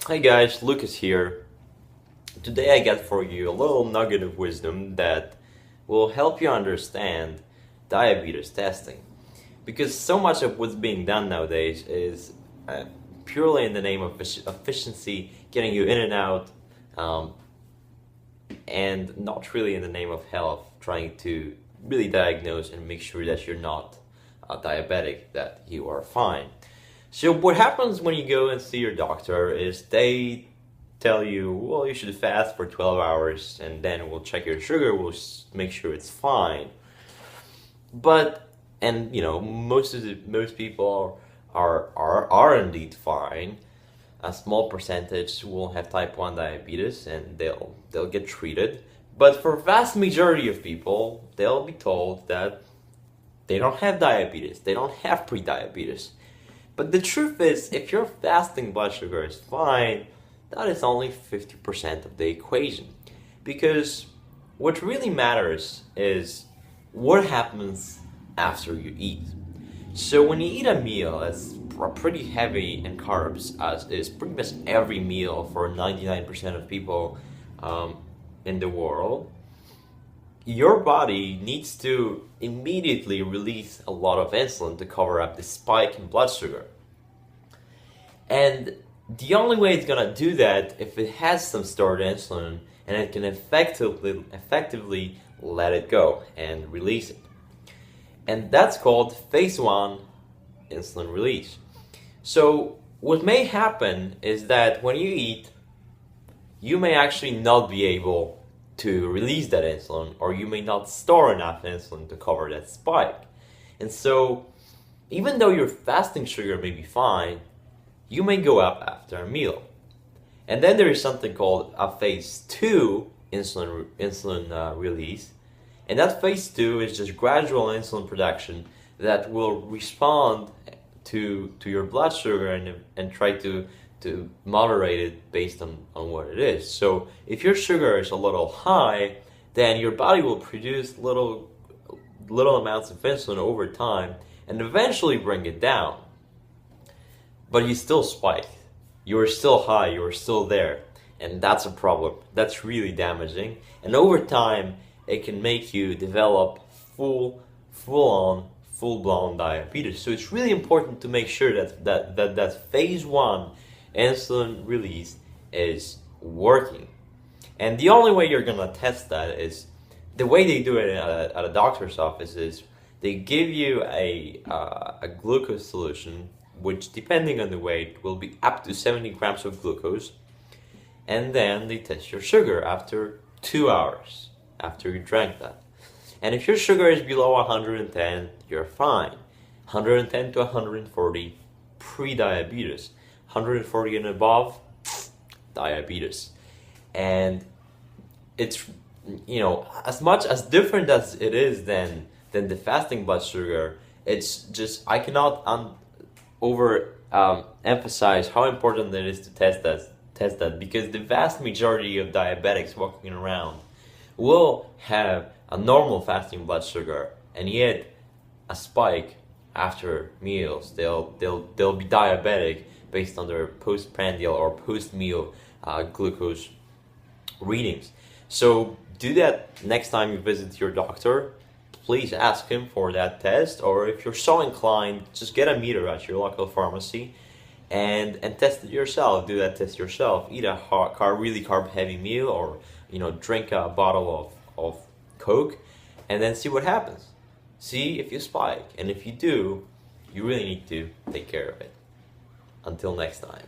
Hi guys, Lucas here. Today I got for you a little nugget of wisdom that will help you understand diabetes testing. Because so much of what's being done nowadays is purely in the name of efficiency, getting you in and out, um, and not really in the name of health, trying to really diagnose and make sure that you're not diabetic, that you are fine. So what happens when you go and see your doctor is they tell you, well, you should fast for 12 hours and then we'll check your sugar, we'll make sure it's fine. But, and most people are indeed fine. A small percentage will have type 1 diabetes and they'll get treated. But for vast majority of people, they'll be told that they don't have diabetes, they don't have pre-diabetes. But the truth is, if your fasting blood sugar is fine, that is only 50% of the equation. Because what really matters is what happens after you eat. So when you eat a meal that's pretty heavy in carbs, as is pretty much every meal for 99% of people in the world, your body needs to immediately release a lot of insulin to cover up the spike in blood sugar. And the only way it's gonna do that if it has some stored insulin and it can effectively let it go and release it. And that's called phase 1 insulin release. So what may happen is that when you eat, you may actually not be able to release that insulin, or you may not store enough insulin to cover that spike. And so even though your fasting sugar may be fine, you may go up after a meal. And then there is something called a phase 2 insulin release. And that phase 2 is just gradual insulin production that will respond to your blood sugar and try to moderate it based on what it is. So if your sugar is a little high, then your body will produce little amounts of insulin over time and eventually bring it down. But you still spike. You're still high, you're still there. And that's a problem. That's really damaging. And over time, it can make you develop full-blown diabetes. So it's really important to make sure that phase 1 insulin release is working. And the only way you're gonna test that is the way they do it at a doctor's office is they give you a glucose solution, which depending on the weight will be up to 70 grams of glucose, and then they test your sugar after 2 hours after you drank that. And if your sugar is below 110, you're fine. 110 to 140, pre-diabetes. 140 and above, diabetes. And it's, as much as different as it is than the fasting blood sugar, it's just, I cannot emphasize how important it is to test that, because the vast majority of diabetics walking around will have a normal fasting blood sugar and yet a spike after meals. They'll be diabetic based on their postprandial or post-meal glucose readings. So do that next time you visit your doctor. Please ask him for that test, or if you're so inclined, just get a meter at your local pharmacy and test it yourself. Do that test yourself. Eat a really carb-heavy meal, or drink a bottle of Coke, and then see what happens. See if you spike, and if you do, you really need to take care of it. Until next time.